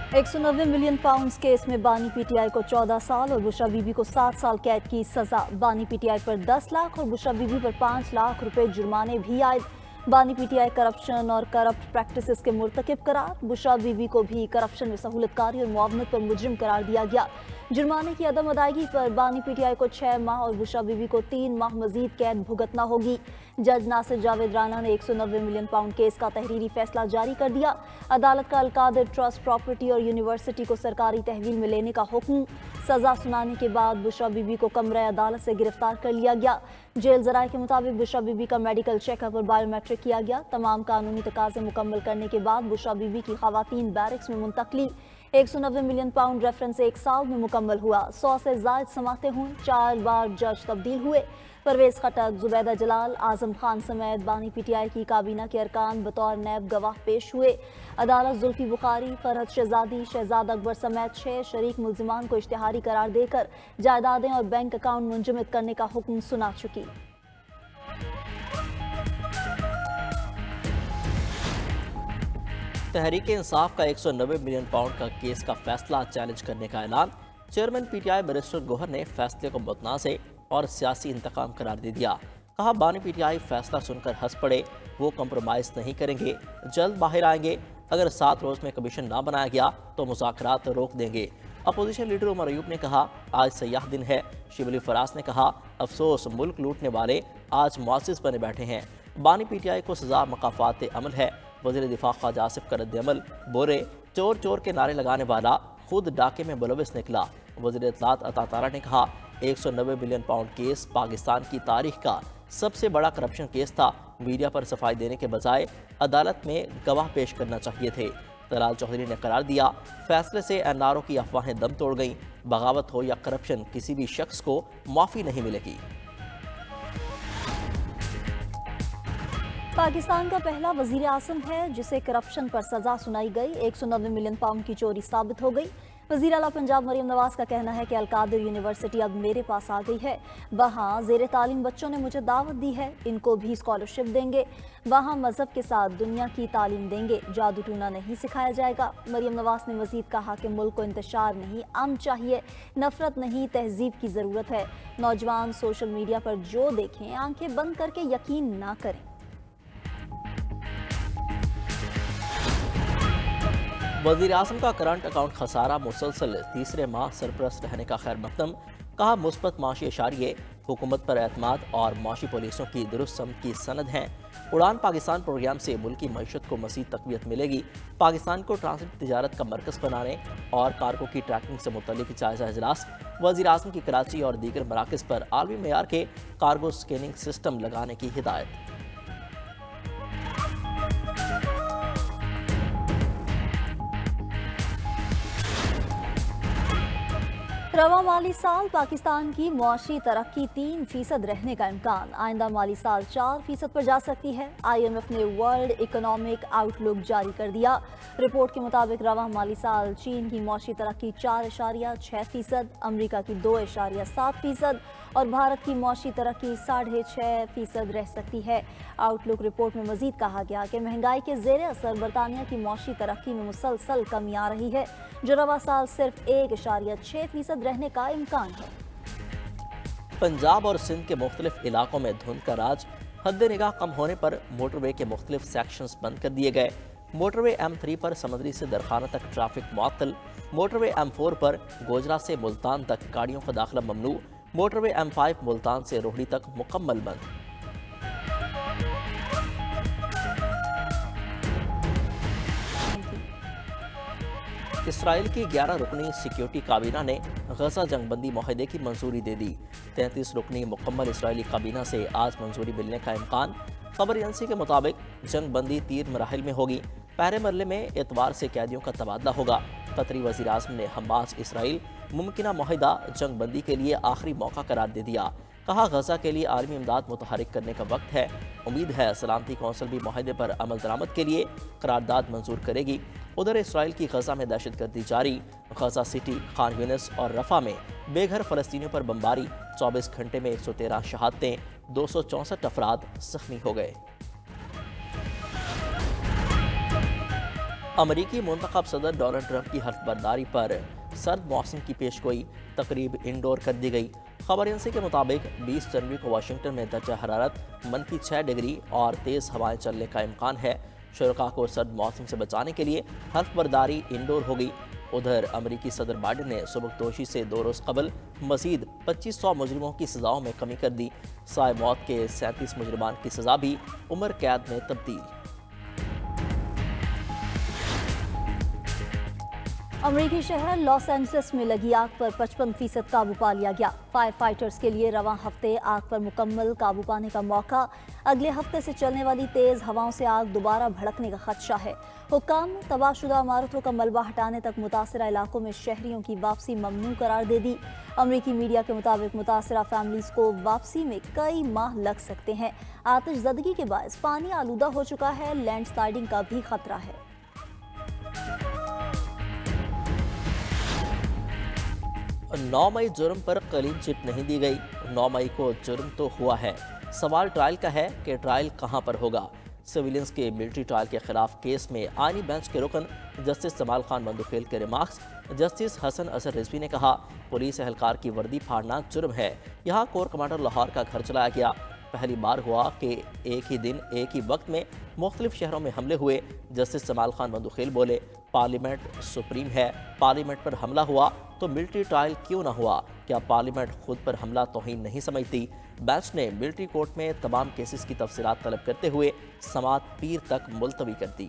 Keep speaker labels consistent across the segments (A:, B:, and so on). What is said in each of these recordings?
A: 190 million pounds case में बानी PTI को 14 साल और बुशरा बीबी को 7 साल कैद की सजा। बानी पीटीआई पर 10 लाख और बुशरा बीबी पर 5 लाख रुपए जुर्माने भी आए। बानी पीटीआई करप्शन और करप्ट प्रैक्टिसेस के मुर्तकिब करार। बुशरा बीबी को भी करप्शन में सहूलतकारी और मुआवनत पर मुजरिम करार दिया गया। जुर्माने की अदम अदायगी पर बानी पीटीआई को 6 माह और बुशरा बीबी को 3 माह मजीद कैद भुगतना होगी। जज नासिर जावेद राना ने 190 मिलियन पाउंड केस का तहरीरी फैसला जारी कर दिया। अदालत का अलकादिर ट्रस्ट प्रॉपर्टी और यूनिवर्सिटी को सरकारी तहवील में लेने का हुक्म। सजा सुनाने के बाद बुशरा बीबी को कमरे अदालत से गिरफ्तार कर लिया गया। जेल जराये के मुताबिक बुशरा बीबी का मेडिकल चेकअप और बायोमेट्रिक किया गया। तमाम कानूनी तकाजे मुकम्मल करने के बाद बुशरा बीबी की खवातीन बैरिक्स में मुंतकली। 190 मिलियन पाउंड रेफरेंस 1 साल में मुकम्मल हुआ। 100 से जायद समातें हुई। 4 बार जज तब्दील हुए। परवेज खटक, जुबैदा जलाल, आजम खान समेत बानी पीटीआई की काबीना के अरकान बतौर नैब गवाह पेश हुए। अदालत जुल्फी बुखारी, फरहत शहजादी, शहजाद अकबर समेत 6 शरीक मुल्जिमान को इश्तिहारी करार देकर जायदादें और बैंक अकाउंट मुंजमद करने का हुक्म सुना चुकी।
B: तहरीक इंसाफ का 190 मिलियन पाउंड का केस का फैसला चैलेंज करने का ऐलान। चेयरमैन पीटीआई बैरिस्टर गोहर ने फैसले को मुतनाज़ और सियासी इंतकाम करार दे दिया। कहा, बानी पीटीआई फैसला सुनकर हंस पड़े, वो कंप्रोमाइज़ नहीं करेंगे, जल्द बाहर आएंगे। अगर 7 रोज़ में कमीशन ना बनाया गया तो मुज़ाकरात रोक देंगे। अपोजिशन लीडर उमर अयूब ने कहा, आज सयाह दिन है। शिबली फराज ने कहा, अफसोस मुल्क लूटने वाले आज मुआसिस बने बैठे हैं। बानी पीटीआई को सजा मकाफात अमल है। वज़ीर दिफा ख्वाजा आसिफ का रद्द-ए-अमल। बोरे, चोर चोर के नारे लगाने वाला खुद डाके में मुलविस निकला। वज़ीर इत्तलात अता तारा ने कहा, 190 मिलियन पाउंड केस पाकिस्तान की तारीख का सबसे बड़ा करप्शन केस था। मीडिया पर सफाई देने के बजाय अदालत में गवाह पेश करना चाहिए थे। तलाल चौधरी ने करार दिया, फैसले से एनआरओ की अफवाहें दम तोड़ गईं। बगावत हो या करप्शन, किसी भी शख्स को माफ़ी नहीं मिलेगी।
A: पाकिस्तान का पहला वजीर आज़म है जिसे करप्शन पर सजा सुनाई गई। 190 मिलियन पाउंड की चोरी साबित हो गई। वज़ीर आला पंजाब मरियम नवाज का कहना है कि अलकादिर यूनिवर्सिटी अब मेरे पास आ गई है। वहाँ ज़ेर तालीम बच्चों ने मुझे दावत दी है, इनको भी स्कॉलरशिप देंगे। वहाँ मजहब के साथ दुनिया की तालीम देंगे, जादू टूना नहीं सिखाया जाएगा। मरियम नवाज ने मजीद कहा कि मुल्क को इंतशार नहीं, अमन चाहिए, नफरत नहीं, तहजीब की ज़रूरत है। नौजवान सोशल मीडिया पर जो देखें आंखें बंद करके यकीन ना करें।
B: वज़ीर आज़म का करंट अकाउंट खसारा मुसलसल तीसरे माह सरपरस्त रहने का खैर मकदम। कहा, मुस्बत माशी इशारिये हुकूमत पर एतमाद और माशी पॉलिसियों की दुरुस्त समत की सनद हैं। उड़ान पाकिस्तान प्रोग्राम से मुल्क की मईशत को मज़ीद तक़वियत मिलेगी। पाकिस्तान को ट्रांसपोर्ट तिजारत का मरकज़ बनाने और कार्गो की ट्रैकिंग से मुतल्लिक़ जायज़ा इजलास। वज़ीर आज़म की कराची और दीगर मराकज़ पर आलमी मेयार के कार्गो स्कैनिंग सिस्टम लगाने की हिदायत।
A: रवा माली साल पाकिस्तान की मुआशी तरक्की 3% रहने का इम्कान। आइंदा माली साल 4% पर जा सकती है। IMF ने वर्ल्ड इकोनॉमिक आउटलुक जारी कर दिया। रिपोर्ट के मुताबिक रवा माली साल चीन की मुआशी तरक्की 4.6%, अमरीका की 2.7% और भारत की मुआशी तरक्की 6.5% रह सकती है। आउटलुक रिपोर्ट में मजीद कहा गया कि महंगाई के ज़ेर असर बरतानिया की मुआशी तरक्की में मुसलसल कमी आ रही है, जो रवा साल सिर्फ 1.6% रहने का इम्कान है।
B: पंजाब और सिंध के मुख्तलिफ इलाकों में धुंध का राज। हद निगाह कम होने पर मोटरवे के मुख्तलिफ सेक्शंस बंद कर दिए गए। मोटरवे M3 पर समंदरी से दरखाना तक ट्रैफिक मुअत्तल। मोटरवे M4 पर गोजरा से मुल्तान तक गाड़ियों का दाखिला ममनू। मोटरवे M5 मुल्तान से रोहड़ी तक मुकम्मल बंद। इसराइल की 11 रुकनी सिक्योरिटी काबीना ने गजा जंगबंदी माहदे की मंजूरी दे दी। 33 रुकनी मुकम्मल इसराइली काबीना से आज मंजूरी मिलने का इम्कान। खबर एजेंसी के मुताबिक जंगबंदी 3 मराहिल में होगी। पहले मरले में एतवार से कैदियों का तबादला होगा। कतरी वज़ीर आज़म ने हमास इसराइल मुमकिना माहिदा जंगबंदी के लिए आखिरी मौका करार दे दिया। कहा, गजा के लिए आलमी इमदाद मुतहरिक करने का वक्त है। उम्मीद है सलामती कौंसिल भी माहिदे पर अमल दरामद के लिए करारदाद मंजूर करेगी। उधर इसराइल की गजा में दहशतगर्दी जारी। गजा सिटी, खान यूनिस और रफा में बेघर फ़लस्तीनियों पर बमबारी। 24 घंटे में 113 शहादतें, 264 अफराद जख्मी हो गए। امریکی منتخب صدر ڈونلڈ ٹرمپ کی حلف برداری پر سرد موسم کی پیشگوئی تقریب انڈور کر دی گئی۔ خبر ایجنسی کے مطابق 20 جنوری کو واشنگٹن میں درجہ حرارت -6 ڈگری اور تیز ہوائیں چلنے کا امکان ہے۔ شرکاء کو سرد موسم سے بچانے کے لیے حلف برداری انڈور ہوگی۔ ادھر امریکی صدر بائیڈن نے سبکدوشی سے 2 روز قبل مزید 2500 مجرموں کی سزاؤں میں کمی کر دی۔ سائے موت کے 37 مجرمان کی سزا بھی عمر قید میں تبدیل۔
A: امریکی شہر لاس اینجلس میں لگی آگ پر 55% قابو پا لیا گیا۔ فائر فائٹرز کے لیے رواں ہفتے آگ پر مکمل قابو پانے کا موقع۔ اگلے ہفتے سے چلنے والی تیز ہواؤں سے آگ دوبارہ بھڑکنے کا خدشہ ہے۔ حکام نے تباہ شدہ عمارتوں کا ملبہ ہٹانے تک متاثرہ علاقوں میں شہریوں کی واپسی ممنوع قرار دے دی۔ امریکی میڈیا کے مطابق متاثرہ فیملیز کو واپسی میں کئی ماہ لگ سکتے ہیں۔ آتش زدگی کے باعث پانی آلودہ ہو چکا ہے، لینڈ سلائڈنگ کا بھی خطرہ ہے۔
B: 9 مئی جرم پر کلین چٹ نہیں دی گئی۔ 9 مئی کو جرم تو ہوا ہے، سوال ٹرائل کا ہے کہ ٹرائل کہاں پر ہوگا۔ سویلینز کے ملٹری ٹرائل کے خلاف کیس میں آئینی بینچ کے رکن جسٹس جمال خان مندوخیل کے ریمارکس۔ جسٹس حسن اظہر رضوی نے کہا، پولیس اہلکار کی وردی پھاڑنا جرم ہے۔ یہاں کور کمانڈر لاہور کا گھر چلایا گیا۔ پہلی بار ہوا کہ ایک ہی دن ایک ہی وقت میں مختلف شہروں میں حملے ہوئے۔ جسٹس جمال خان مندوخیل بولے، پارلیمنٹ سپریم ہے، پارلیمنٹ پر حملہ ہوا تو ملٹری ٹرائل کیوں نہ ہوا؟ کیا پارلیمنٹ خود پر حملہ توہین نہیں سمجھتی؟ بینچ نے ملٹری کورٹ میں تمام کیسز کی تفصیلات طلب کرتے ہوئے سماعت پیر تک ملتوی کر دی۔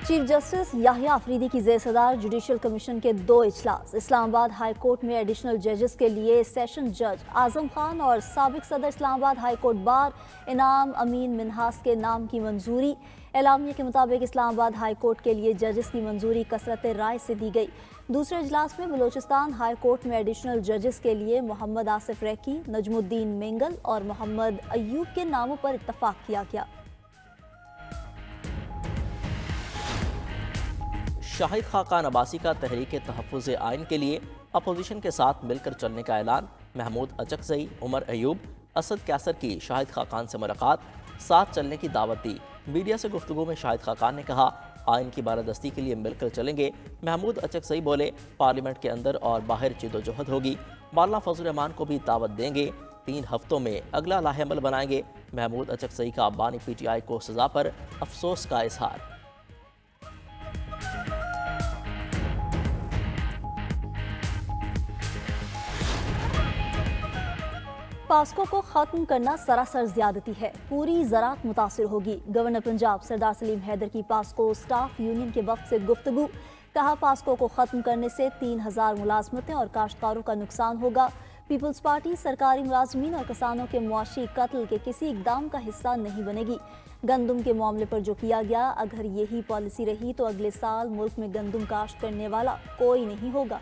A: چیف جسٹس یحییٰ آفریدی کی زیر صدر جوڈیشل کمیشن کے 2 اجلاس۔ اسلام آباد ہائی کورٹ میں ایڈیشنل ججز کے لیے سیشن جج اعظم خان اور سابق صدر اسلام آباد ہائی کورٹ بار انعام امین منہاس کے نام کی منظوری۔ اعلامیہ کے مطابق اسلام آباد ہائی کورٹ کے لیے ججز کی منظوری کثرت رائے سے دی گئی۔ دوسرے اجلاس میں بلوچستان ہائی کورٹ میں ایڈیشنل ججز کے لیے محمد آصف ریکی، نجم الدین مینگل اور محمد ایوب کے ناموں پر اتفاق کیا گیا۔
B: شاہد خاقان عباسی کا تحریک تحفظ آئین کے لیے اپوزیشن کے ساتھ مل کر چلنے کا اعلان۔ محمود اچکزئی، عمر ایوب، اسد کیسر کی شاہد خاقان سے ملاقات، ساتھ چلنے کی دعوت دی۔ میڈیا سے گفتگو میں شاہد خاقان نے کہا، آئین کی بالادستی کے لیے مل کر چلیں گے۔ محمود اچکزئی بولے، پارلیمنٹ کے اندر اور باہر جدوجہد ہوگی۔ مولانا فضل الرحمان کو بھی دعوت دیں گے۔ 3 ہفتوں میں اگلا لاہ عمل بنائیں گے۔ محمود اچکزئی کا بانی پی ٹی آئی کو سزا پر افسوس کا اظہار۔
A: پاسکو کو ختم کرنا سراسر زیادتی ہے، پوری زراعت متاثر ہوگی۔ گورنر پنجاب سردار سلیم حیدر کی پاسکو سٹاف یونین کے وفد سے گفتگو۔ کہا، پاسکو کو ختم کرنے سے 3000 ملازمتیں اور کاشتکاروں کا نقصان ہوگا۔ پیپلز پارٹی سرکاری ملازمین اور کسانوں کے معاشی قتل کے کسی اقدام کا حصہ نہیں بنے گی۔ گندم کے معاملے پر جو کیا گیا، اگر یہی پالیسی رہی تو اگلے سال ملک میں گندم کاشت کرنے والا کوئی نہیں ہوگا۔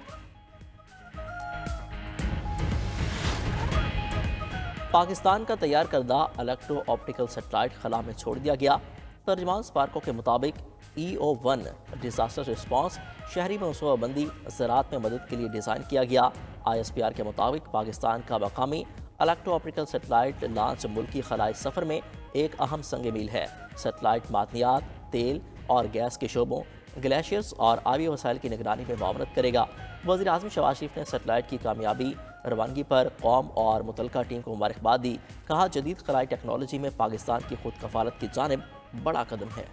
B: پاکستان کا تیار کردہ الیکٹرو آپٹیکل سیٹلائٹ خلا میں چھوڑ دیا گیا۔ ترجمان سپارکو کے مطابق EO-1 ڈیزاسٹر رسپانس شہری منصوبہ بندی زراعت میں مدد کے لیے ڈیزائن کیا گیا۔ ISPR کے مطابق پاکستان کا مقامی الیکٹرو آپٹیکل سیٹلائٹ لانچ ملکی خلائی سفر میں ایک اہم سنگ میل ہے۔ سیٹلائٹ معدنیات، تیل اور گیس کے شعبوں، گلیشیئرز اور آبی وسائل کی نگرانی میں معاونت کرے گا۔ وزیر اعظم شہباز شریف نے سیٹلائٹ کی کامیابی روانگی پر قوم اور متعلقہ ٹیم کو مبارکباد دی۔ کہا، جدید خلائی ٹیکنالوجی میں پاکستان کی خود کفالت کی جانب بڑا قدم ہے۔